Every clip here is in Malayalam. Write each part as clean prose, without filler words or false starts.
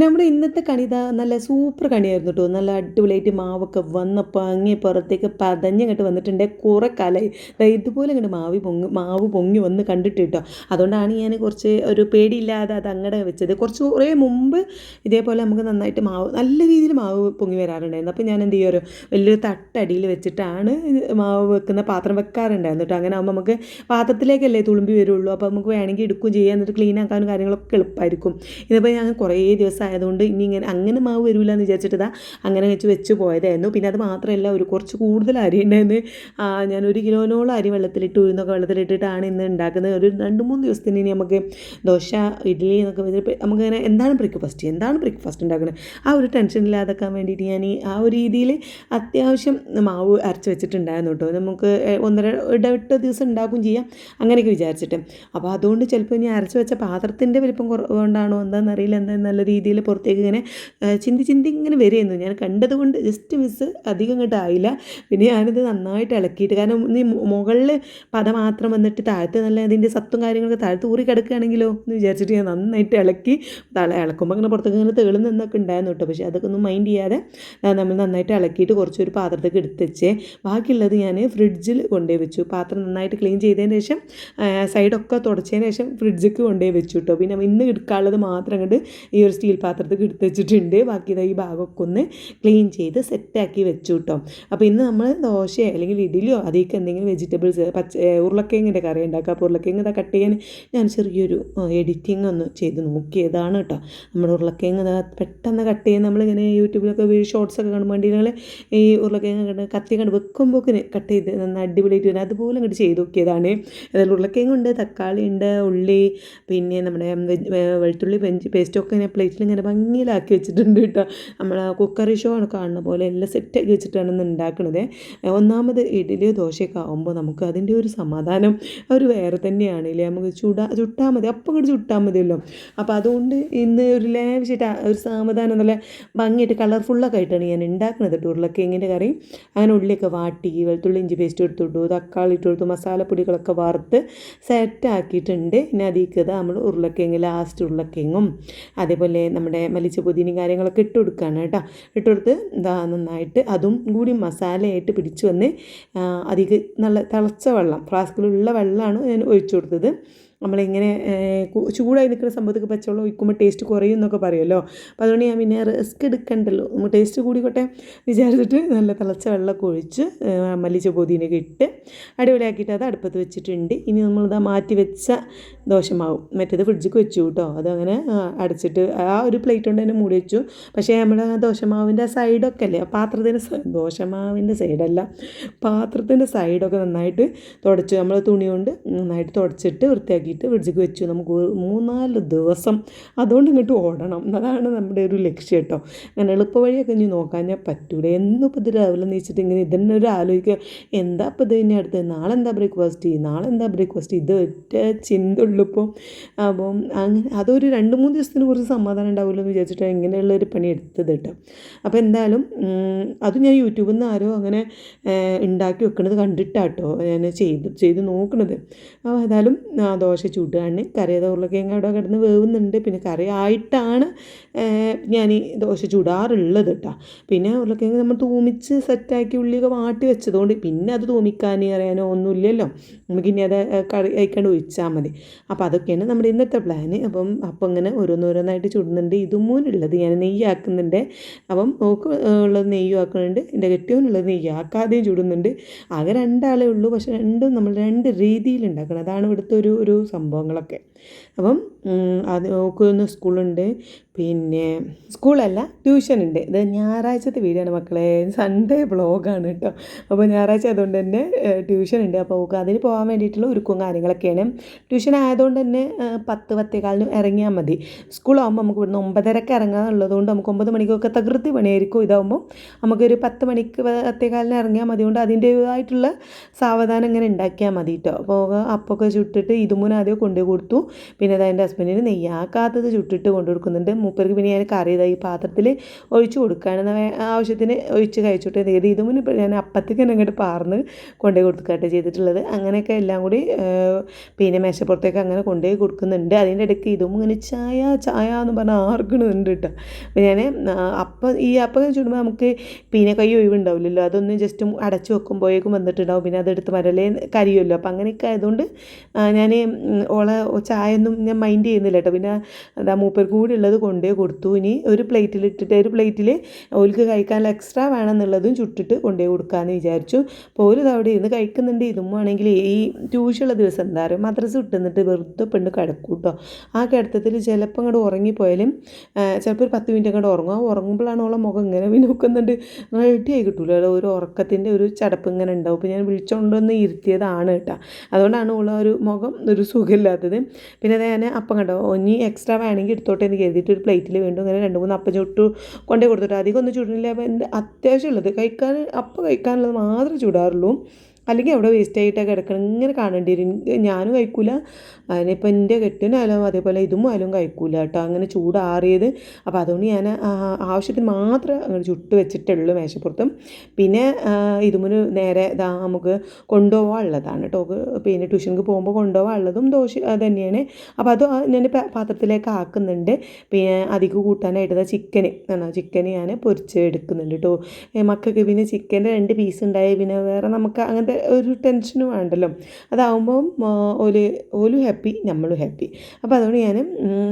നമ്മുടെ ഇന്നത്തെ കണി ഇതാ നല്ല സൂപ്പർ കണിയായിരുന്നു കേട്ടോ. നല്ല അടിപൊളിയായിട്ട് മാവൊക്കെ വന്നപ്പോൾ അങ്ങേ പുറത്തേക്ക് പതഞ്ഞിങ്ങോട്ട് വന്നിട്ടുണ്ട്. കുറേ കാലമായി ഇതുപോലെ ഇങ്ങോട്ട് മാവ് പൊങ്ങി വന്ന് കണ്ടിട്ട് കേട്ടോ. അതുകൊണ്ടാണ് ഞാൻ കുറച്ച് ഒരു പേടിയില്ലാതെ അത് അങ്ങടെ വെച്ചത്. കുറേ മുമ്പ് ഇതേപോലെ നമുക്ക് നന്നായിട്ട് നല്ല രീതിയിൽ മാവ് പൊങ്ങി വരാറുണ്ടായിരുന്നു. അപ്പോൾ ഞാൻ എന്ത് ചെയ്യുമോ, വലിയൊരു തട്ടടിയിൽ വെച്ചിട്ടാണ് മാവ് വെക്കുന്ന പാത്രം വെക്കാറുണ്ടായിരുന്നു കേട്ടോ. അങ്ങനെ ആകുമ്പോൾ നമുക്ക് പാത്രത്തിലേക്കല്ലേ തുളുമ്പി വരുള്ളൂ. അപ്പോൾ നമുക്ക് വേണമെങ്കിൽ എടുക്കുകയും ചെയ്യാം, എന്നിട്ട് ക്ലീൻ ആക്കാനും കാര്യങ്ങളൊക്കെ എളുപ്പമായിരിക്കും. ഇതിപ്പോൾ ഞാൻ കുറേ ദിവസം ആയതുകൊണ്ട് ഇനി അങ്ങനെ മാവ് വരില്ല എന്ന് വിചാരിച്ചിട്ട് അങ്ങനെ വെച്ച് പോയതായിരുന്നു. പിന്നെ അത് മാത്രമല്ല, കുറച്ച് കൂടുതൽ അരി ഉണ്ടായിരുന്നു. ഞാൻ 1 കിലോനോളം അരി വെള്ളത്തിലിട്ട് ഉഴുന്നൊക്കെ വെള്ളത്തിലിട്ടിട്ടാണ് ഇന്ന് ഉണ്ടാക്കുന്നത്. ഒരു 2-3 ദിവസത്തിന് ഇനി നമുക്ക് ദോശ, ഇഡ്ഡലി എന്നൊക്കെ നമുക്കങ്ങനെ എന്താണ് ബ്രേക്ക്ഫാസ്റ്റ് ഉണ്ടാക്കുന്നത് ആ ഒരു ടെൻഷൻ ഇല്ലാതാക്കാൻ വേണ്ടിയിട്ട് ഞാൻ ആ ഒരു രീതിയിൽ അത്യാവശ്യം മാവ് അരച്ച് വെച്ചിട്ടുണ്ടായിരുന്നു കേട്ടോ. നമുക്ക് 1-2 ദിവസം ഉണ്ടാക്കുകയും ചെയ്യാം അങ്ങനെയൊക്കെ വിചാരിച്ചിട്ട്. അപ്പോൾ അതുകൊണ്ട് ചിലപ്പോൾ ഇനി അരച്ച് വെച്ച പാത്രത്തിൻ്റെ വലിപ്പം കൊണ്ടാണോ എന്താണെന്നറിയില്ല, നല്ല രീതിയിൽ പുറത്തേക്ക് ഇങ്ങനെ ചിന്തി ഇങ്ങനെ വരുമായിരുന്നു. ഞാൻ കണ്ടതുകൊണ്ട് ജസ്റ്റ് മിസ്, അധികം ഇങ്ങോട്ട് ആയില്ല. പിന്നെ ഞാനിത് നന്നായിട്ട് ഇളക്കിയിട്ട്, കാരണം ഈ മുകളിൽ പത മാത്രം വന്നിട്ട് താഴത്ത് നല്ല അതിൻ്റെ സത്തും കാര്യങ്ങളൊക്കെ താഴത്ത് ഊറി കിടക്കുകയാണെങ്കിലോ എന്ന് വിചാരിച്ചിട്ട് ഞാൻ നന്നായിട്ട് ഇളക്കി. ഇളക്കുമ്പോൾ ഇങ്ങനെ പുറത്തേക്ക് ഇങ്ങനെ തേളുന്നൊക്കെ ഉണ്ടായിരുന്നു കേട്ടോ. പക്ഷേ അതൊക്കെ ഒന്നും മൈൻഡ് ചെയ്യാതെ നമ്മൾ നന്നായിട്ട് ഇളക്കിയിട്ട് കുറച്ചൊരു പാത്രത്തേക്ക് എടുത്ത് വെച്ചേ. ബാക്കിയുള്ളത് ഞാൻ ഫ്രിഡ്ജിൽ കൊണ്ടുപോയി വെച്ചു. പാത്രം നന്നായിട്ട് ക്ലീൻ ചെയ്തതിന് ശേഷം സൈഡൊക്കെ തുടച്ചതിന് ശേഷം ഫ്രിഡ്ജിലേക്ക് കൊണ്ടുപോയി വെച്ചു കേട്ടോ. പിന്നെ ഇന്ന് എടുക്കാനുള്ളത് മാത്രം കണ്ട് ഈ ഒരു സ്റ്റീൽ പാത്രത്തിൽ എടുത്ത് വെച്ചിട്ടുണ്ട്. ബാക്കി ഈ ഭാഗമൊക്കെ ഒന്ന് ക്ലീൻ ചെയ്ത് സെറ്റാക്കി വെച്ചു കേട്ടോ. അപ്പോൾ ഇന്ന് നമ്മൾ ദോശയോ അല്ലെങ്കിൽ ഇഡ്ഡലിയോ അതിലേക്ക് എന്തെങ്കിലും വെജിറ്റബിൾസ്, ഉരുളക്കിഴങ്ങിൻ്റെ കറി ഉണ്ടാക്കുക. അപ്പോൾ ഉരുളക്കിഴങ്ങ് ഇതാ കട്ട് ചെയ്യാൻ ഞാൻ ചെറിയൊരു എഡിറ്റിംഗ് ഒന്ന് ചെയ്ത് നോക്കിയതാണ് കേട്ടോ. നമ്മുടെ ഉരുളക്കിഴങ്ങ് പെട്ടെന്ന് കട്ട് ചെയ്യാൻ നമ്മളിങ്ങനെ യൂട്യൂബിലൊക്കെ ഷോർട്സൊക്കെ കാണുമ്പോൾ വേണ്ടിയിട്ട് ഈ ഉരുളക്കിഴങ്ങ് കത്തി കണ്ട് വെക്കുമ്പോക്കിന് കട്ട് ചെയ്ത് നന്നായി അടിപൊളിയായിട്ട് വരും. അതുപോലെ ഇങ്ങോട്ട് ചെയ്ത് നോക്കിയതാണ്. അതിൽ ഉരുളക്കിഴങ്ങുണ്ട്, തക്കാളി ഉണ്ട്, ഉള്ളി, പിന്നെ നമ്മുടെ വെളുത്തുള്ളി പേസ്റ്റൊക്കെ ഇങ്ങനെ പ്ലേറ്റിൽ ഇങ്ങനെ ഭംഗിയിലാക്കി വെച്ചിട്ടുണ്ട് കേട്ടോ. നമ്മൾ കുക്കറി ഷോ ആണ് കാണുന്ന പോലെ എല്ലാം സെറ്റാക്കി വെച്ചിട്ടാണ് ഇന്ന് ഉണ്ടാക്കുന്നത്. ഒന്നാമത് ഇഡ്ഡലിയോ ദോശയൊക്കെ ആകുമ്പോൾ നമുക്ക് അതിൻ്റെ ഒരു സമാധാനം ഒരു വേറെ തന്നെയാണില്ലേ. നമുക്ക് ചുട്ടാൽ മതി, അപ്പം കൂടി ചുട്ടാൽ മതിയല്ലോ. അപ്പോൾ അതുകൊണ്ട് ഇന്ന് ഒരു ലേവിച്ചിട്ട് ഒരു സമാധാനം നല്ല ഭംഗിയായിട്ട് കളർഫുള്ളൊക്കെ ആയിട്ടാണ് ഞാൻ ഉണ്ടാക്കുന്നത് കേട്ടോ ഉരുളക്കിഴങ്ങിൻ്റെ കറി. അങ്ങനെ ഉള്ളിയൊക്കെ വാട്ടി, വെളുത്തുള്ളി ഇഞ്ചി പേസ്റ്റ് എടുത്തിട്ടു, തക്കാളി ഇട്ട് കൊടുത്തു, മസാലപ്പൊടികളൊക്കെ വറുത്ത് സെറ്റാക്കിയിട്ടുണ്ട്. പിന്നെ അതിലേക്ക് നമ്മൾ ഉരുളക്കിഴങ്ങ്, ലാസ്റ്റ് ഉരുളക്കിഴങ്ങും അതേപോലെ നമ്മുടെ മല്ലിച്ച പുതിനയും കാര്യങ്ങളൊക്കെ ഇട്ട് കൊടുക്കുകയാണ് കേട്ടോ. ഇട്ട് കൊടുത്ത് നന്നായിട്ട് അതും കൂടി മസാലയായിട്ട് പിടിച്ചു വന്ന് അതിലേക്ക് നല്ല തിളച്ച വെള്ളം, ഫ്ലാസ്കിലുള്ള വെള്ളമാണ് ഞാൻ ഒഴിച്ചു കൊടുത്തത്. നമ്മളിങ്ങനെ ചൂടായി നിൽക്കുന്ന സംഭവത്തേക്ക് പച്ചവെള്ളം ഒഴിക്കുമ്പോൾ ടേസ്റ്റ് കുറയും എന്നൊക്കെ പറയുമല്ലോ. അപ്പോൾ അതുകൊണ്ട് ഞാൻ പിന്നെ റിസ്ക് എടുക്കണ്ടല്ലോ, ടേസ്റ്റ് കൂടിക്കോട്ടെ വിചാരിച്ചിട്ട് നല്ല തിളച്ച വെള്ളമൊക്കെ ഒഴിച്ച് മല്ലിച്ച പുതിനയൊക്കെ ഇട്ട് അടിപൊളിയാക്കിയിട്ട് അത് അടുപ്പത്ത് വെച്ചിട്ടുണ്ട്. ഇനി നമ്മളിതാ മാറ്റി വെച്ച ദോശമാവും മറ്റേത് ഫ്രിഡ്ജിക്ക് വെച്ചു കേട്ടോ. അതങ്ങനെ അടച്ചിട്ട് ആ ഒരു പ്ലേറ്റ് കൊണ്ട് തന്നെ മൂടി വെച്ചു. പക്ഷേ നമ്മൾ ദോശമാവിൻ്റെ സൈഡൊക്കെ അല്ലേ, ദോശമാവിൻ്റെ സൈഡല്ല, പാത്രത്തിൻ്റെ സൈഡൊക്കെ നന്നായിട്ട് തുടച്ചു, നമ്മൾ തുണി കൊണ്ട് നന്നായിട്ട് തുടച്ചിട്ട് വൃത്തിയാക്കിയിട്ട് ഫ്രിഡ്ജിക്ക് വെച്ചു. നമുക്ക് 3-4 ദിവസം അതുകൊണ്ട് ഇങ്ങോട്ട് ഓടണം, അതാണ് നമ്മുടെ ഒരു ലക്ഷ്യം കേട്ടോ. അങ്ങനെ എളുപ്പ വഴിയൊക്കെ ഇനി നോക്കാൻ ഞാൻ പറ്റൂല. എന്നിപ്പോൾ ഇത് രാവിലെ നീച്ചിട്ട് ഇങ്ങനെ ഇതന്നെ ഒരു ആലോചിക്കുക, എന്താ ഇപ്പോൾ ഇത് ഇനി അടുത്ത് നാളെന്താ ബ്രേക്ക്ഫാസ്റ്റ് ഇത് ഒറ്റ ചിന്തയുള്ളൂ ഇപ്പോൾ. അപ്പം അങ്ങനെ അതൊരു 2-3 ദിവസത്തിന് കുറച്ച് സമാധാനം ഉണ്ടാവില്ല എന്ന് വിചാരിച്ചിട്ടാണ് ഇങ്ങനെയുള്ളൊരു പണി എടുത്തത് കേട്ടോ. അപ്പോൾ എന്തായാലും അത് ഞാൻ യൂട്യൂബിൽ നിന്ന് ആരോ അങ്ങനെ ഉണ്ടാക്കി വെക്കണത് കണ്ടിട്ടാട്ടോ ഞാൻ ചെയ്ത് നോക്കണത്. അപ്പോൾ ഏതായാലും ദോശ ചൂടുകയാണ്. കറി ഉരുളക്കിഴങ്ങ് അവിടെ കിടന്ന് വേവുന്നുണ്ട്. പിന്നെ കറി ആയിട്ടാണ് ഞാൻ ഈ ദോശ ചൂടാറുള്ളത് കേട്ടോ. പിന്നെ ഉരുളക്കിഴങ്ങ് നമ്മൾ തൂമിച്ച് സെറ്റാക്കി ഉള്ളിയൊക്കെ വാട്ടി വെച്ചതുകൊണ്ട് പിന്നെ അത് തൂമിക്കാൻ അറിയാനോ ഒന്നുമില്ലല്ലോ, നമുക്കിനി അത് കറി കഴിക്കാണ്ട് ഒഴിച്ചാൽ മതി. അപ്പോൾ അതൊക്കെയാണ് നമ്മുടെ ഇന്നത്തെ പ്ലാന്. അപ്പം ഇങ്ങനെ ഓരോന്നോരോന്നായിട്ട് ചുടുന്നുണ്ട്. ഇതുമൂന്നുള്ളത് ഞാൻ നെയ്യാക്കുന്നുണ്ട്. അപ്പം നോക്ക് ഉള്ളത് നെയ്യും ആക്കുന്നുണ്ട്, എൻ്റെ കെട്ടിയവനുള്ളത് നെയ്യാക്കാതെയും ചുടുന്നുണ്ട്. ആകെ 2 ആളേ ഉള്ളൂ, പക്ഷേ രണ്ടും നമ്മൾ 2 രീതിയിൽ ഉണ്ടാക്കണം. അതാണ് ഇവിടുത്തെ ഒരു സംഭവങ്ങളൊക്കെ. അപ്പം അത് നോക്കുന്ന സ്കൂളുണ്ട്, പിന്നെ സ്കൂളല്ല ട്യൂഷൻ ഉണ്ട്. ഇത് ഞായറാഴ്ചത്തെ വീഡിയോ ആണ് മക്കളെ, സൺഡേ വ്ളോഗാണ് കേട്ടോ. അപ്പോൾ ഞായറാഴ്ച ആയതുകൊണ്ട് തന്നെ ട്യൂഷൻ ഉണ്ട്. അപ്പോൾ അതിന് പോകാൻ വേണ്ടിയിട്ടുള്ള ഒരുക്കവും കാര്യങ്ങളൊക്കെയാണ്. ട്യൂഷൻ ആയതുകൊണ്ട് തന്നെ 10-10:15 ഇറങ്ങിയാൽ മതി. സ്കൂളാകുമ്പോൾ നമുക്ക് ഇവിടുന്ന് 9:30 ഇറങ്ങാനുള്ളതുകൊണ്ട് നമുക്ക് 9 മണിക്കൊക്കെ തകൃതി പണിയായിരിക്കും. ഇതാകുമ്പോൾ നമുക്കൊരു 10 മണിക്ക് 10:15 ഇറങ്ങിയാൽ മതി. കൊണ്ട് അതിൻ്റേതായിട്ടുള്ള സാവധാനം ഇങ്ങനെ ഉണ്ടാക്കിയാൽ മതി കേട്ടോ. അപ്പോൾ അപ്പൊക്കെ ചുട്ടിട്ട് ഇതുമൂന്ന് ആദ്യം കൊണ്ടുപോയി കൊടുത്തു. പിന്നെ അത് എൻ്റെ ഹസ്ബൻഡിന് നെയ്യാക്കാത്തത് ചുട്ടിട്ട് കൊണ്ടു കൊടുക്കുന്നുണ്ട്. മൂപ്പർക്ക് പിന്നെ ഞാൻ കറി ഈ പാത്രത്തിൽ ഒഴിച്ച് കൊടുക്കുകയാണ്, ആവശ്യത്തിന് ഒഴിച്ച് കഴിച്ചോട്ടെ ചെയ്ത്. ഇത് മുന്നേ ഞാൻ അപ്പത്തേക്ക് തന്നെ അങ്ങോട്ട് പാർന്ന് കൊണ്ടുപോയി കൊടുക്കുകയായിട്ട് ചെയ്തിട്ടുള്ളത്. അങ്ങനെയൊക്കെ എല്ലാം കൂടി പിന്നെ മേശപ്പുറത്തേക്ക് അങ്ങനെ കൊണ്ടുപോയി കൊടുക്കുന്നുണ്ട്. അതിൻ്റെ ഇടയ്ക്ക് ഇതും ഇങ്ങനെ ചായ ചായ എന്ന് പറഞ്ഞാൽ ആർക്കണുണ്ട് കേട്ടോ. അപ്പോൾ ഞാൻ അപ്പം ചുടുമ്പോൾ നമുക്ക് പിന്നെ കൈ ഒഴിവുണ്ടാവില്ലല്ലോ, അതൊന്ന് ജസ്റ്റ് അടച്ചു വെക്കുമ്പോഴേക്കും വന്നിട്ടുണ്ടാവും. പിന്നെ അതെടുത്ത് മരലേ കരിയുമല്ലോ. അപ്പം അങ്ങനെയൊക്കെ ആയതുകൊണ്ട് ഞാൻ ചായ ഒന്നും ഞാൻ മൈൻഡ് ചെയ്യുന്നില്ല കേട്ടോ. പിന്നെ അതാ മൂപ്പർക്ക് കൂടി ഉള്ളത് കൊണ്ടേ കൊടുത്തു. ഇനി ഒരു പ്ലേറ്റിൽ ഓൽക്ക് കഴിക്കാനുള്ള എക്സ്ട്രാ വേണമെന്നുള്ളതും ചുട്ടിട്ട് കൊണ്ടുപോയി കൊടുക്കാമെന്ന് വിചാരിച്ചു. അപ്പോൾ ഒരു അവിടെ ഇരുന്ന് കഴിക്കുന്നുണ്ട്. ഇതും ആണെങ്കിൽ ഈ ട്യൂഷനുള്ള ദിവസം എന്താ പറയുക, മദ്രസ വിട്ടുന്നിട്ട് വെറുതെ പെണ്ണ് കിടക്കും കേട്ടോ. ആ കിടത്തത്തിൽ ചിലപ്പോൾ അങ്ങോട്ട് ഉറങ്ങിപ്പോയാലും ചിലപ്പോൾ ഒരു 10 മിനിറ്റ് അങ്ങോട്ട് ഉറങ്ങും. ആ ഉറങ്ങുമ്പോഴാണ് ഓളെ മുഖം ഇങ്ങനെ നോക്കുന്നുണ്ട്, റെഡി ആയി കിട്ടൂല, ഒരു ഉറക്കത്തിൻ്റെ ഒരു ചടപ്പ് ഇങ്ങനെ ഉണ്ടാവും. അപ്പോൾ ഞാൻ വിളിച്ചുകൊണ്ടൊന്ന് ഇരുത്തിയതാണ് കേട്ടോ. അതുകൊണ്ടാണ് ഉള്ള ഒരു മുഖം ഒരു സുഖമില്ലാത്തത്. പിന്നെ അത് ഞാൻ അപ്പം കണ്ടോ ഇനി എക്സ്ട്രാ വേണമെങ്കിൽ എടുത്തോട്ടെ എന്ന് കരുതിയിട്ട് ഒരു പ്ലേറ്റിൽ വീണ്ടും ഇങ്ങനെ 2-3 അപ്പം ചുട്ടു കൊണ്ടേ കൊടുത്തിട്ട് അധികം ഒന്നും ചുടുന്നില്ല. അപ്പോൾ എൻ്റെ അത്യാവശ്യമുള്ളത് കഴിക്കാനുള്ളത് മാത്രമേ ചൂടാറുള്ളൂ. അല്ലെങ്കിൽ അവിടെ വേസ്റ്റ് ആയിട്ടൊക്കെ കിടക്കണം ഇങ്ങനെ കാണേണ്ടി വരും. ഞാനും കഴിക്കൂല, അതിനിപ്പോൾ എൻ്റെ കെട്ടിനായാലും അതേപോലെ ഇതും ആയാലും കഴിക്കൂല കേട്ടോ, അങ്ങനെ ചൂടാറിയത്. അപ്പോൾ അതുകൊണ്ട് ഞാൻ ആവശ്യത്തിന് മാത്രമേ അങ്ങനെ ചുട്ട് വെച്ചിട്ടുള്ളൂ മേശപ്പുറത്തും. പിന്നെ ഇതുമുന്ന് നേരെ നമുക്ക് കൊണ്ടുപോകാനുള്ളതാണ് കേട്ടോ. പിന്നെ ട്യൂഷനിക്ക് പോകുമ്പോൾ കൊണ്ടുപോകാനുള്ളതും ദോശ തന്നെയാണ്. അപ്പോൾ അത് ഞാൻ പാത്രത്തിലേക്ക് ആക്കുന്നുണ്ട്. പിന്നെ അധികം കൂട്ടാനായിട്ട് ചിക്കന് ഞാൻ പൊരിച്ച് എടുക്കുന്നുണ്ട് കേട്ടോ. മക്കൾക്ക് പിന്നെ ചിക്കൻ്റെ 2 പീസ് ഉണ്ടായി, പിന്നെ വേറെ നമുക്ക് അങ്ങനത്തെ ഒരു ടെൻഷനും വേണ്ടല്ലോ. അതാവുമ്പം ഓലും ഹാപ്പി, നമ്മളും ഹാപ്പി. അപ്പോൾ അതുകൊണ്ട് ഞാൻ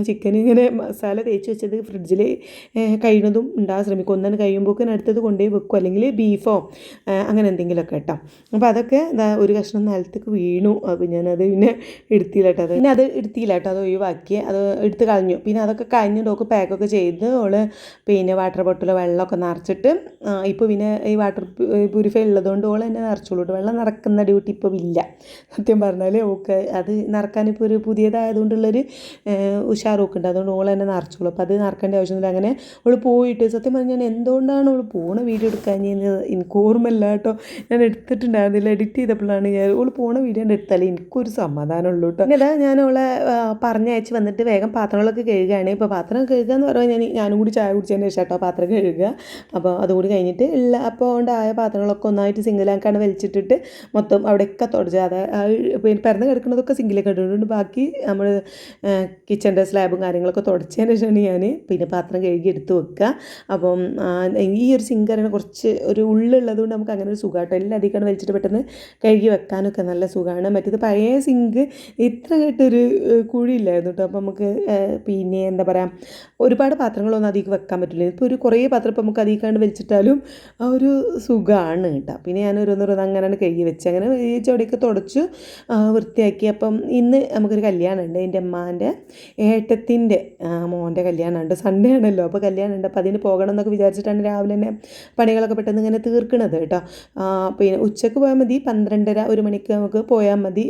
ചിക്കൻ ഇങ്ങനെ മസാല തേച്ച് വെച്ചത് ഫ്രിഡ്ജിൽ കഴിയുന്നതും ഉണ്ടാകാൻ ശ്രമിക്കും. ഒന്നാണ് കഴിയുമ്പോഴേക്കും അടുത്തത് കൊണ്ടുപോയി വെക്കും, അല്ലെങ്കിൽ ബീഫോ അങ്ങനെ എന്തെങ്കിലുമൊക്കെ കേട്ടോ. അപ്പോൾ അതൊക്കെ ഒരു കഷ്ണം നിലത്തേക്ക് വീണു. അപ്പോൾ ഞാനത് പിന്നെ എടുത്തില്ല കേട്ടോ. അത് ഒഴിവാക്കി, അത് എടുത്ത് കളഞ്ഞു. പിന്നെ അതൊക്കെ കഴിഞ്ഞിട്ടൊക്കെ പാക്കൊക്കെ ചെയ്ത് പിന്നെ വാട്ടർ ബോട്ടിൽ വെള്ളമൊക്കെ നിറച്ചിട്ട് ഇപ്പോൾ പിന്നെ ഈ വാട്ടർ പ്യൂരിഫൈ ഉള്ളതുകൊണ്ട് തന്നെ നിറച്ചോളൂ. വെള്ളം നിറക്കുന്ന ഡ്യൂട്ടി ഇപ്പോൾ ഇല്ല സത്യം പറഞ്ഞാൽ. ഓക്കെ അത് നിറക്കാനിപ്പോൾ ഒരു പുതിയതായതുകൊണ്ടുള്ളൊരു ഉഷാറൊക്കെ ഉണ്ട്, അതുകൊണ്ട് ഓൾ തന്നെ നിറച്ചോളൂ. അപ്പോൾ അത് നിറക്കേണ്ട ആവശ്യമൊന്നുമില്ല. അങ്ങനെ ഓൾ പോയിട്ട് സത്യം പറഞ്ഞാൽ ഞാൻ എന്തുകൊണ്ടാണ് ഓൾ പോണ വീഡിയോ എടുക്കാൻ എനിക്ക് ഓർമ്മയില്ല കേട്ടോ. ഞാൻ എടുത്തിട്ടുണ്ടായിരുന്നില്ല, എഡിറ്റ് ചെയ്തപ്പോഴാണ് ഓൾ പോണ വീഡിയോ എടുത്താലേ എനിക്കൊരു സമാധാനമുള്ളൂ കേട്ടോ. പിന്നെ ഞാൻ ഓളെ പറഞ്ഞയച്ച് വന്നിട്ട് വേഗം പാത്രങ്ങളൊക്കെ കഴുകുകയാണ്. ഇപ്പോൾ പാത്രം കഴുകുക എന്ന് പറഞ്ഞാൽ ഞാനും കൂടി ചായ കുടിച്ചതിന് ശേഷം കേട്ടോ പാത്രം കഴുകുക. അപ്പോൾ അതുകൂടി കഴിഞ്ഞിട്ട് അപ്പോൾ ഉണ്ടായ പാത്രങ്ങളൊക്കെ ഒന്നായിട്ട് സിംഗിലാക്കാണ് വലിച്ചിട്ടിട്ട് മൊത്തം അവിടെയൊക്കെ തുടച്ച് പിന്നെ പിറന്ന് കിടക്കുന്നതൊക്കെ സിങ്കിലേക്ക് ഇട്ടിട്ടുണ്ട്. ബാക്കി നമ്മൾ കിച്ചൻ്റെ സ്ലാബും കാര്യങ്ങളൊക്കെ തുടച്ചതിന് ശേഷമാണ് ഞാൻ പിന്നെ പാത്രം കഴുകി എടുത്ത് വെക്കുക. അപ്പം ഈ ഒരു സിങ്ക് അറിയണ കുറച്ച് ഒരു ഉള്ളുള്ളത് കൊണ്ട് നമുക്ക് അങ്ങനെ ഒരു സുഖമാട്ടോ. എല്ലാം അധികമാണ് വലിച്ചിട്ട് പെട്ടെന്ന് കഴുകി വെക്കാനൊക്കെ നല്ല സുഖമാണ്. മറ്റേത് പഴയ സിങ്ക് ഇത്ര കേട്ടൊരു കുഴിയില്ലായിരുന്നു കേട്ടോ. അപ്പോൾ നമുക്ക് പിന്നെ എന്താ പറയുക, ഒരുപാട് പാത്രങ്ങളൊന്നും അധികം വെക്കാൻ പറ്റില്ല. ഇപ്പോൾ ഒരു കുറേ പാത്രം ഇപ്പോൾ നമുക്ക് അധികമായിട്ട് വലിച്ചിട്ടാലും ആ ഒരു സുഖമാണ് കേട്ടോ. പിന്നെ ഞാൻ ഓരോന്നോരോന്ന് അങ്ങനെയാണ് കഴുകി വെച്ച് അങ്ങനെ ഈ ചെടിയൊക്കെ തുടച്ചു വൃത്തിയാക്കി. അപ്പം ഇന്ന് നമുക്കൊരു കല്യാണമുണ്ട്, എൻ്റെ അമ്മാൻ്റെ ഏട്ടത്തിൻ്റെ മോൻ്റെ കല്യാണമുണ്ട്. സൺഡേ ആണല്ലോ, അപ്പോൾ കല്യാണമുണ്ട്. അപ്പോൾ അതിന് പോകണം എന്നൊക്കെ വിചാരിച്ചിട്ടാണ് രാവിലെ തന്നെ പണികളൊക്കെ പെട്ടെന്ന് ഇങ്ങനെ തീർക്കണത് കേട്ടോ. പിന്നെ ഉച്ചയ്ക്ക് പോയാൽ മതി, 12:30-1 മണിക്ക് നമുക്ക് പോയാൽ മതി.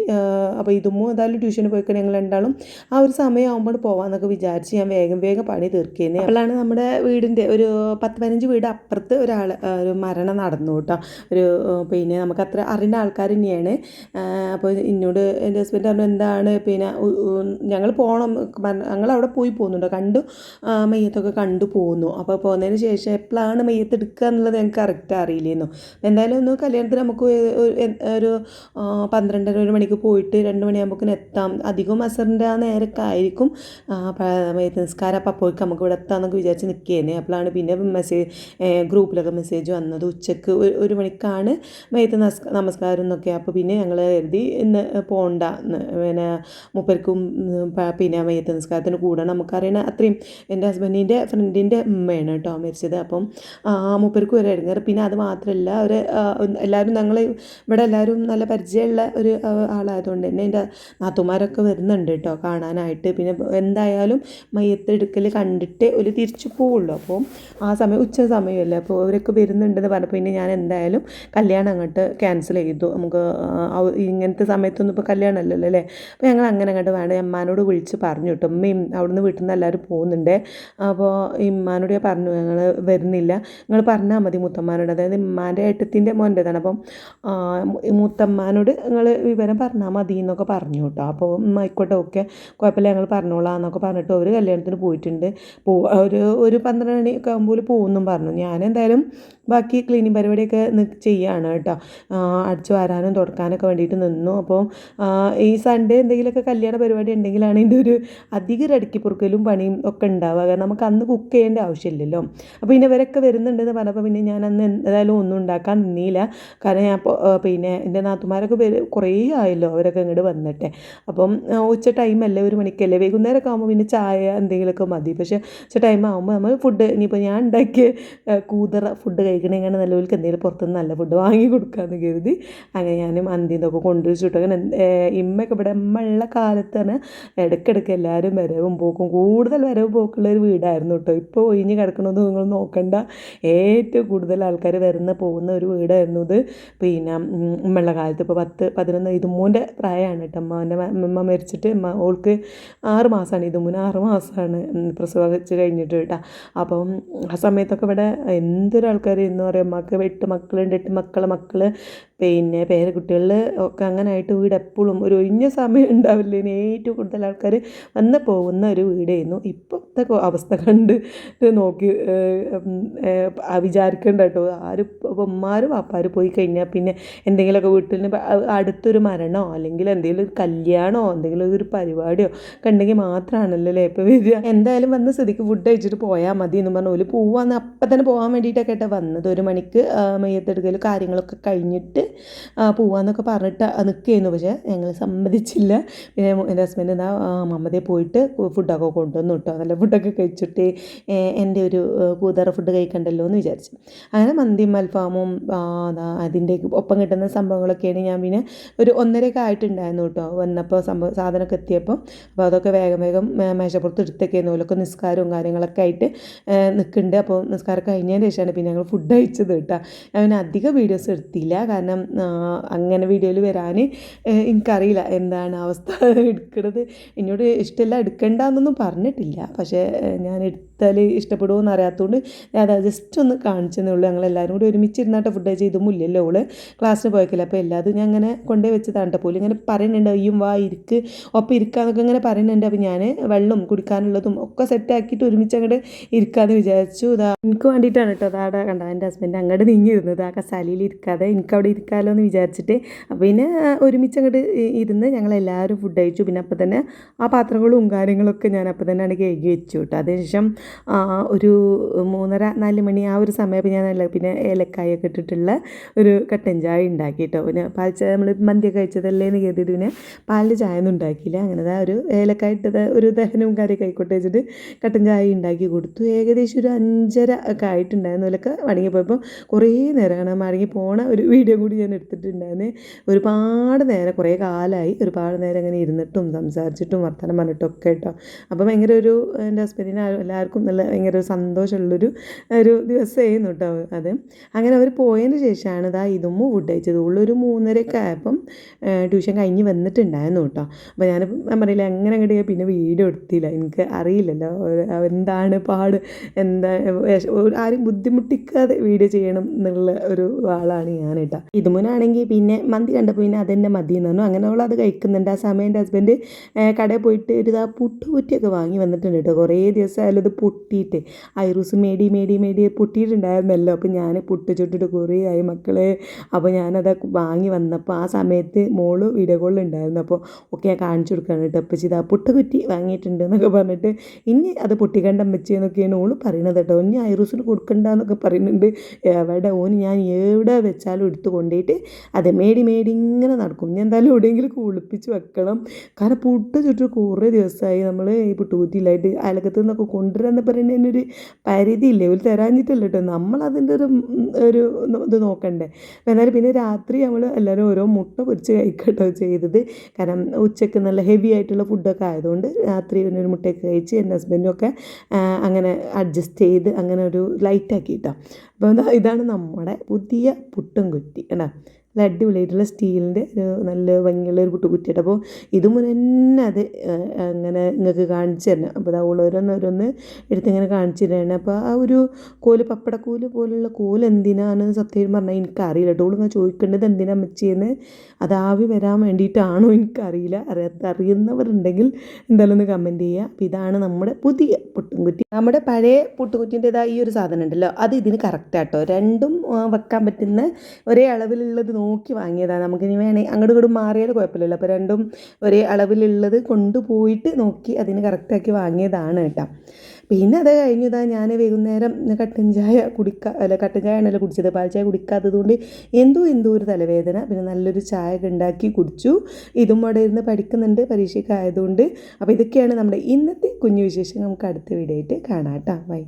അപ്പോൾ ഇതുമോ ഏതായാലും ട്യൂഷന് പോയിക്കാൻ ഞങ്ങൾ രണ്ടാളും ആ ഒരു സമയമാകുമ്പോൾ പോകാമെന്നൊക്കെ വിചാരിച്ച് ഞാൻ വേഗം പണി തീർക്കുന്നത്. അപ്പോഴാണ് നമ്മുടെ വീടിൻ്റെ ഒരു 10-15 വീട് അപ്പുറത്ത് ഒരു മരണം നടന്നു കേട്ടോ. പിന്നെ നമുക്ക് അത്ര അറിയുന്ന ആൾക്കാർ തന്നെയാണ്. അപ്പോൾ എന്നോട് എൻ്റെ ഹസ്ബൻഡ് പറഞ്ഞു എന്താണ് പിന്നെ ഞങ്ങൾ പോകണം, ഞങ്ങൾ അവിടെ പോയി പോകുന്നുണ്ടോ, കണ്ടു മയ്യത്തൊക്കെ കണ്ടു പോകുന്നു. അപ്പോൾ പോകുന്നതിന് ശേഷം എപ്പോഴാണ് മയ്യത്ത് എടുക്കുക എന്നുള്ളത് ഞങ്ങൾക്ക് കറക്റ്റ് അറിയില്ലായിരുന്നു. എന്തായാലും ഒന്ന് കല്യാണത്തിന് നമുക്ക് ഒരു 12:30-1 മണിക്ക് പോയിട്ട് 2 മണിയാകുമ്പോഴേക്കും എത്താം. അധികം അസറിൻ്റെ ആ നേരമൊക്കെ ആയിരിക്കും മയ്യത്ത് നിസ്കാരം. അപ്പോൾ അപ്പോഴേക്കും നമുക്ക് ഇവിടെ എത്താമെന്നൊക്കെ വിചാരിച്ച് നിൽക്കുകയായിരുന്നു. അപ്പോഴാണ് പിന്നെ ഗ്രൂപ്പിലൊക്കെ മെസ്സേജ് വന്നത് ഉച്ചക്ക് 1 മണിക്കാണ് മയ്യത്ത് നമസ്കാരം എന്നൊക്കെ. അപ്പോൾ പിന്നെ ഞങ്ങൾ കരുതി ഇന്ന് പോകണ്ട, പിന്നെ മൂപ്പർക്കും പിന്നെ മയ്യത്ത് നിസ്കാരത്തിന് കൂടണം. നമുക്കറിയണ അത്രയും എൻ്റെ ഹസ്ബൻഡിൻ്റെ ഫ്രണ്ടിൻ്റെ ഉമ്മയാണ് കേട്ടോ മരിച്ചത്. അപ്പം മൂപ്പർക്കും ഒരു ഇടങ്ങേറ്. പിന്നെ അത് മാത്രമല്ല എല്ലാവരും ഞങ്ങൾ ഇവിടെ എല്ലാവരും നല്ല പരിചയമുള്ള ഒരു ആളായതുകൊണ്ട് തന്നെ എൻ്റെ നാത്തുമാരൊക്കെ വരുന്നുണ്ട് കേട്ടോ കാണാനായിട്ട്. പിന്നെ എന്തായാലും മയ്യത്ത് എടുക്കൽ കണ്ടിട്ട് ഒരു തിരിച്ചു പോവുള്ളൂ. അപ്പോൾ ആ സമയം ഉച്ച സമയമല്ലേ, അപ്പോൾ അവരൊക്കെ വരുന്നുണ്ടെന്ന് പറഞ്ഞപ്പോൾ പിന്നെ ഞാൻ എന്തായാലും കല്യാണം അങ്ങോട്ട് ക്യാൻസൽ ക്യാൻസൽ ചെയ്തു. നമുക്ക് ഇങ്ങനത്തെ സമയത്തൊന്നും ഇപ്പോൾ കല്യാണമല്ലല്ലോ അല്ലേ. അപ്പോൾ ഞങ്ങൾ അങ്ങനെ അങ്ങോട്ട് വേണ്ട, അമ്മാനോട് വിളിച്ച് പറഞ്ഞു കേട്ടോ. ഉമ്മയും അവിടുന്ന് വീട്ടിൽ നിന്ന് എല്ലാവരും പോകുന്നുണ്ട്. അപ്പോൾ ഇമ്മാനോട് ഞാൻ പറഞ്ഞു ഞങ്ങൾ വരുന്നില്ല, നിങ്ങൾ പറഞ്ഞാൽ മതി മുത്തമ്മാനോട്, അതായത് ഉമ്മാൻ്റെ ഏട്ടത്തിൻ്റെ മോൻ്റെതാണ്. അപ്പം മുത്തമ്മാനോട് നിങ്ങൾ വിവരം പറഞ്ഞാൽ മതി എന്നൊക്കെ പറഞ്ഞു കേട്ടോ. അപ്പോൾ ആയിക്കോട്ടെ ഓക്കെ കുഴപ്പമില്ല ഞങ്ങൾ പറഞ്ഞോളാം എന്നൊക്കെ പറഞ്ഞിട്ട് ഒരു കല്യാണത്തിന് പോയിട്ടുണ്ട്. ഒരു 12 മണിയൊക്കെ ആകുമ്പോൾ പോകുമെന്നും പറഞ്ഞു. ഞാനെന്തായാലും ബാക്കി ക്ലീനിങ് പരിപാടിയൊക്കെ ചെയ്യുകയാണ് കേട്ടോ. അടിച്ചു വാരാനും തുടക്കാനൊക്കെ വേണ്ടിയിട്ട് നിന്നു. അപ്പോൾ ഈ സൺഡേ എന്തെങ്കിലുമൊക്കെ കല്യാണ പരിപാടി ഉണ്ടെങ്കിലാണ് ഇതിൻ്റെ ഒരു അധികം അടുക്കിപ്പുറുക്കലും പണിയും ഒക്കെ ഉണ്ടാവുക. കാരണം നമുക്ക് അന്ന് കുക്ക് ചെയ്യേണ്ട ആവശ്യമില്ലല്ലോ. അപ്പോൾ പിന്നെ ഇവരൊക്കെ വരുന്നുണ്ടെന്ന് പറഞ്ഞപ്പോൾ പിന്നെ ഞാൻ അന്ന് എന്തായാലും ഒന്നും ഉണ്ടാക്കാൻ നിന്നില്ല. കാരണം ഞാൻ പിന്നെ എൻ്റെ നാത്തുമാരൊക്കെ കുറേ ആയല്ലോ അവരൊക്കെ ഇങ്ങോട്ട് വന്നിട്ടെ. അപ്പം ഉച്ച ടൈമല്ലേ, 1 മണിക്കല്ലേ, വൈകുന്നേരമൊക്കെ ആകുമ്പോൾ പിന്നെ ചായ എന്തെങ്കിലുമൊക്കെ മതി. പക്ഷേ ഉച്ച ടൈം ആകുമ്പോൾ നമ്മൾ ഫുഡ്, ഇനിയിപ്പോൾ ഞാൻ ഉണ്ടാക്കിയ കൂതറ ഫുഡ് കഴിക്കണമെങ്കിൽ നല്ലവർക്ക് എന്തെങ്കിലും പുറത്തുനിന്ന് നല്ല ഫുഡ് വാങ്ങി കൊടുക്കാമെന്ന് കരുതി അങ്ങനെ ഞാൻ മന്തിന്നൊക്കെ കൊണ്ടുവച്ചിട്ട് അങ്ങനെ ഇമ്മയൊക്കെ ഇവിടെ ഉള്ള കാലത്ത് തന്നെ ഇടയ്ക്കിടയ്ക്ക് എല്ലാവരും വരവും പോക്കും, കൂടുതൽ വരവും പോക്കുള്ളൊരു വീടായിരുന്നു കേട്ടോ. ഇപ്പോൾ ഒഴിഞ്ഞ് കിടക്കണമെന്ന് നിങ്ങൾ നോക്കണ്ട, ഏറ്റവും കൂടുതൽ ആൾക്കാർ പോകുന്ന ഒരു വീടായിരുന്നു ഇത്. പിന്നെ ഉമ്മയുള്ള കാലത്ത് ഇപ്പോൾ 10-11 ഇതുമ്മൂൻ്റെ പ്രായമാണ് കേട്ടോ. അമ്മ മരിച്ചിട്ട് ഓൾക്ക് 6 മാസമാണ്, ഇതുമ്മൂന് 6 മാസമാണ് പ്രസവിച്ച് കഴിഞ്ഞിട്ട് കേട്ടോ. അപ്പം ആ സമയത്തൊക്കെ ഇവിടെ എന്തൊരാൾക്കാർ എന്ന് പറയും, അമ്മക്ക് 8 മക്കളുണ്ട്, 8 മക്കൾ പിന്നെ പേരക്കുട്ടികളിൽ ഒക്കെ അങ്ങനെ ആയിട്ട് വീട് എപ്പോഴും ഒരു ഒഴിഞ്ഞ സമയം ഉണ്ടാവില്ല. ഏറ്റവും കൂടുതൽ ആൾക്കാർ വന്ന് പോകുന്ന ഒരു വീടായിരുന്നു. ഇപ്പോഴത്തെ അവസ്ഥ കണ്ട് നോക്കി വിചാരിക്കേണ്ട കേട്ടോ. ആരും ഉമ്മാരും വാപ്പാരും പോയി കഴിഞ്ഞാൽ പിന്നെ എന്തെങ്കിലുമൊക്കെ വീട്ടിൽ അടുത്തൊരു മരണമോ അല്ലെങ്കിൽ എന്തെങ്കിലും ഒരു കല്യാണമോ എന്തെങ്കിലും ഒരു പരിപാടിയോ ഒക്കെ ഉണ്ടെങ്കിൽ മാത്രമാണല്ലോ അല്ലേ ഇപ്പോൾ വരിക. എന്തായാലും വന്ന് സ്ഥിതിക്ക് ഫുഡ് കഴിച്ചിട്ട് പോയാൽ മതി എന്ന് പറഞ്ഞ പോലെ പോവാന്ന് അപ്പം തന്നെ പോകാൻ വേണ്ടിയിട്ടൊക്കെ കേട്ടോ വന്നത്. 1 മണിക്ക് മയ്യത്തെടുക്കൽ കാര്യങ്ങളൊക്കെ കഴിഞ്ഞിട്ട് പോവാന്നൊക്കെ പറഞ്ഞിട്ട് നിൽക്കുകയായിരുന്നു. പക്ഷേ ഞങ്ങൾ സമ്മതിച്ചില്ല. പിന്നെ എൻ്റെ ഹസ്ബൻഡ് എന്താ മമ്മതയെ പോയിട്ട് ഫുഡൊക്കെ കൊണ്ടുവന്നു കേട്ടോ. നല്ല ഫുഡൊക്കെ കഴിച്ചിട്ട് എൻ്റെ ഒരു കൂതറ ഫുഡ് കഴിക്കണ്ടല്ലോ എന്ന് വിചാരിച്ചു. അങ്ങനെ മന്തിയും അൽഫാമും അതിൻ്റെ ഒപ്പം കിട്ടുന്ന സംഭവങ്ങളൊക്കെയാണ്. ഞാൻ പിന്നെ ഒരു 1:30 ആയിട്ടുണ്ടായിരുന്നു കേട്ടോ വന്നപ്പോൾ സാധനമൊക്കെ എത്തിയപ്പോൾ. അപ്പോൾ അതൊക്കെ വേഗം മേശപ്പുറത്ത് എടുത്തൊക്കെ ആയിരുന്നു. നിസ്കാരവും കാര്യങ്ങളൊക്കെ ആയിട്ട് നിൽക്കുന്നുണ്ട്. അപ്പോൾ നിസ്കാരം കഴിഞ്ഞതിന് ശേഷമാണ് പിന്നെ ഞങ്ങൾ ഫുഡ് കഴിച്ചത് കേട്ടോ. ഞാൻ അധികം വീഡിയോസ് എടുത്തില്ല, കാരണം അങ്ങനെ വീഡിയോയിൽ വരാൻ എനിക്കറിയില്ല എന്താണ് അവസ്ഥ എടുക്കുന്നത്. എന്നോട് ഇഷ്ടമല്ല എടുക്കണ്ടെന്നൊന്നും പറഞ്ഞിട്ടില്ല, പക്ഷേ ഞാൻ എടുത്താൽ ഇഷ്ടപ്പെടുമോ എന്ന് അറിയാത്തതുകൊണ്ട് ഞാൻ ജസ്റ്റ് ഒന്ന് കാണിച്ചതേ ഉള്ളൂ. ഞങ്ങളെല്ലാവരും കൂടി ഒരുമിച്ചിരുന്നായിട്ട് ഫുഡ് ചെയ്തൊന്നും ഇല്ലല്ലോ. അവൾ ക്ലാസ്സിന് പോയിക്കില്ല. അപ്പോൾ എല്ലാതും ഞാൻ അങ്ങനെ കൊണ്ടുപോയി വെച്ചതാണ്. പോലും ഇങ്ങനെ പറയുന്നുണ്ട് അയ്യും വാ ഇരിക്ക് ഒപ്പം ഇരിക്കാന്നൊക്കെ ഇങ്ങനെ പറയുന്നുണ്ട്. അപ്പോൾ ഞാൻ വെള്ളം കുടിക്കാനുള്ളതും ഒക്കെ സെറ്റാക്കിയിട്ട് ഒരുമിച്ച് അങ്ങോട്ട് ഇരിക്കാമെന്ന് വിചാരിച്ചു. എനിക്ക് വേണ്ടിയിട്ടാണ് കേട്ടോ അതാടെ കണ്ട എൻ്റെ ഹസ്ബൻഡ് അങ്ങോട്ട് നീങ്ങിയിരുന്നത് ആ കസാലയിൽ ഇരിക്കാതെ എനിക്കവിടെ ഇരിക്കാമല്ലോ എന്ന് വിചാരിച്ചിട്ട്. അപ്പോൾ പിന്നെ ഒരുമിച്ച് അങ്ങോട്ട് ഇരുന്ന് ഞങ്ങളെല്ലാവരും ഫുഡ് കഴിച്ചു. പിന്നെ അപ്പം തന്നെ ആ പാത്രങ്ങളും കാര്യങ്ങളൊക്കെ ഞാൻ അപ്പം തന്നെയാണ് കഴുകി വെച്ചു കേട്ടോ. അതിനുശേഷം ഒരു 3:30-4 മണി ആ ഒരു സമയം ഞാൻ പിന്നെ ഏലക്കായൊക്കെ ഇട്ടിട്ടുള്ള ഒരു കട്ടൻ ചായ ഉണ്ടാക്കി കേട്ടോ. പിന്നെ പാൽ ചായ നമ്മൾ മന്തിയൊക്കെ കഴിച്ചതല്ലേ എന്ന് കരുതിയിട്ട് പിന്നെ പാലിൽ ചായ ഒന്നും ഉണ്ടാക്കിയില്ല. അങ്ങനെ ഒരു ഏലക്കായ ഇട്ടത് ഒരു ദഹനവും കാര്യമൊക്കെ ആയിക്കോട്ടെ വെച്ചിട്ട് കട്ടൻ ചായ ഉണ്ടാക്കി കൊടുത്തു. ഏകദേശം ഒരു 5:30 ഒക്കെ ആയിട്ടുണ്ടായിരുന്നു. അതിലൊക്കെ മടങ്ങിപ്പോയപ്പോൾ കുറേ നേരമാണ് മടങ്ങി പോണ ഒരു വീഡിയോ കൂടി ഞാൻ എടുത്തിട്ടുണ്ടായിരുന്നു. ഒരുപാട് നേരം കുറേ കാലമായി ഒരുപാട് നേരം അങ്ങനെ ഇരുന്നിട്ടും സംസാരിച്ചിട്ടും വർത്തമാനം പറഞ്ഞിട്ടും ഒക്കെ കേട്ടോ. അപ്പോൾ ഭയങ്കര ഒരു എൻ്റെ ഹസ്ബൻഡിന് എല്ലാവർക്കും നല്ല ഭയങ്കര ഒരു സന്തോഷമുള്ളൊരു ദിവസമായിരുന്നു കേട്ടോ അത്. അങ്ങനെ അവർ പോയതിന് ശേഷമാണ് ഇതും ഫുഡ് കഴിച്ചത്. ഉള്ളൊരു 3:30 ഒക്കെ ആയപ്പം ട്യൂഷൻ കഴിഞ്ഞ് വന്നിട്ടുണ്ടായിരുന്നു കേട്ടോ. അപ്പോൾ ഞാൻ പറയില്ല എങ്ങനെ അങ്ങോട്ട് പിന്നെ വീഡിയോ എടുത്തില്ല, എനിക്ക് അറിയില്ലല്ലോ എന്താണ് പാട്, എന്താ ആരും ബുദ്ധിമുട്ടിക്കാതെ വീഡിയോ ചെയ്യണം എന്നുള്ള ഒരു ആളാണ് ഞാൻ കേട്ടോ. ഇതുമുനാണെങ്കിൽ പിന്നെ മന്തി കണ്ടപ്പോൾ പിന്നെ അതെന്നെ മതി എന്ന് പറഞ്ഞു. അങ്ങനെ അവൾ അത് കഴിക്കുന്നുണ്ട്. ആ സമയം എൻ്റെ ഹസ്ബൻഡ് കടയിൽ പോയിട്ട് ഒരു പുട്ടുകുറ്റിയൊക്കെ വാങ്ങി വന്നിട്ടുണ്ട് കേട്ടോ. കുറേ ദിവസമായാലും ഇത് പൊട്ടിയിട്ട് ഐറൂസ് മേടി പൊട്ടിയിട്ടുണ്ടായിരുന്നല്ലോ. അപ്പോൾ ഞാൻ പുട്ട് ചുട്ടിട്ട് കുറേ ആയി മക്കളെ. അപ്പോൾ ഞാനത് വാങ്ങി വന്നപ്പോൾ ആ സമയത്ത് മോള് വീഡിയോ കോളിലുണ്ടായിരുന്നു. അപ്പോൾ ഓക്കെ ഞാൻ കാണിച്ചു കൊടുക്കുകയാണ് കേട്ടോ. അപ്പോൾ ചെയ്താൽ പുട്ടുകുറ്റി വാങ്ങിയിട്ടുണ്ട് എന്നൊക്കെ പറഞ്ഞിട്ട് ഇനി അത് പൊട്ടിക്കണ്ടം വെച്ചെന്നൊക്കെയാണ് ഓള് പറയണത് കേട്ടോ. ഇനി ഐറൂസിന് കൊടുക്കണ്ട എന്നൊക്കെ പറയുന്നുണ്ട്. എവിടെ ഓന് ഞാൻ എവിടെ വെച്ചാലും എടുത്ത് കൊണ്ടുപോയിട്ട് അത് മേടി ഇങ്ങനെ നടക്കും. ഞാൻ എന്തായാലും എവിടെയെങ്കിലും കുളിപ്പിച്ച് വെക്കണം. കാരണം പുട്ട് ചുറ്റും കുറേ ദിവസമായി നമ്മൾ ഈ പുട്ടുകുറ്റിയിലായിട്ട് അയലക്കത്ത് നിന്നൊക്കെ കൊണ്ടുവരാന്ന് പറയുന്നതിന് ഒരു പരിധിയില്ലേ, ഒരു തരാഞ്ഞിട്ടല്ല കേട്ടോ. നമ്മളതിൻ്റെ ഒരു ഇത് നോക്കണ്ടേ. എന്നാലും പിന്നെ രാത്രി നമ്മൾ എല്ലാവരും ഓരോ മുട്ട പൊരിച്ച് കഴിക്കട്ടോ ചെയ്തത്. കാരണം ഉച്ചയ്ക്ക് നല്ല ഹെവി ആയിട്ടുള്ള ഫുഡൊക്കെ ആയതുകൊണ്ട് രാത്രി ഒരു മുട്ടയൊക്കെ കഴിച്ച് എൻ്റെ ഹസ്ബൻഡും ഒക്കെ അങ്ങനെ അഡ്ജസ്റ്റ് ചെയ്ത് അങ്ങനെ ഒരു ലൈറ്റാക്കി കേട്ടോ. അപ്പോൾ ഇതാണ് നമ്മുടെ പുതിയ പുട്ടും കുറ്റി കേട്ടോ. നല്ല അടിപൊളിയായിട്ടുള്ള സ്റ്റീലിൻ്റെ നല്ല ഭംഗിയുള്ള ഒരു പുട്ടുകുറ്റിയാണ്. അപ്പോൾ ഇത് മുന്നേ അത് അങ്ങനെ നിങ്ങൾക്ക് കാണിച്ചു തരണം. അപ്പോൾ അത് ഓരോന്നോരോന്ന് എടുത്തിങ്ങനെ കാണിച്ചു തരാണ്. അപ്പോൾ ആ ഒരു കോല് പപ്പടക്കോല് പോലുള്ള കോല് എന്തിനാണ് സത്യം പറഞ്ഞാൽ എനിക്കറിയില്ല കേട്ടോ. ഇങ്ങനെ ചോദിക്കേണ്ടത് എന്തിനാണ് വെച്ചതെന്ന്, അത് ആവി വരാൻ വേണ്ടിയിട്ടാണോ എനിക്കറിയില്ല. അറിയുന്നവരുണ്ടെങ്കിൽ എന്തായാലും ഒന്ന് കമൻറ്റ് ചെയ്യുക. അപ്പോൾ ഇതാണ് നമ്മുടെ പുതിയ പുട്ടുംകുറ്റി. നമ്മുടെ പഴയ പുട്ടുകുറ്റിൻ്റെതായ ഈ ഒരു സാധനം ഉണ്ടല്ലോ, അത് ഇതിന് കറക്റ്റാട്ടോ. രണ്ടും വെക്കാൻ പറ്റുന്ന ഒരേ അളവിലുള്ളത് നോക്കി വാങ്ങിയതാണ്. നമുക്കിനി വേണേൽ അങ്ങോട്ടും ഇങ്ങോട്ടും മാറിയാൽ കുഴപ്പമില്ലല്ലോ. അപ്പോൾ രണ്ടും ഒരേ അളവിലുള്ളത് കൊണ്ടുപോയിട്ട് നോക്കി അതിന് കറക്റ്റാക്കി വാങ്ങിയതാണ് കേട്ടോ. പിന്നെ അത് കഴിഞ്ഞതാ ഞാൻ വൈകുന്നേരം കട്ടൻ ചായ കട്ടൻ ചായ ആണല്ലോ കുടിച്ചത്, പാൽ ചായ കുടിക്കാത്തത് കൊണ്ട് എന്തോ ഒരു തലവേദന. പിന്നെ നല്ലൊരു ചായ ഉണ്ടാക്കി കുടിച്ചു. ഇതും അവിടെ ഇരുന്ന് പഠിക്കുന്നുണ്ട് പരീക്ഷയ്ക്ക് ആയതുകൊണ്ട്. അപ്പോൾ ഇതൊക്കെയാണ് നമ്മുടെ ഇന്നത്തെ കുഞ്ഞു വിശേഷം. നമുക്ക് അടുത്ത വീഡിയോ ആയിട്ട് കാണാം കേട്ടോ. ബൈ.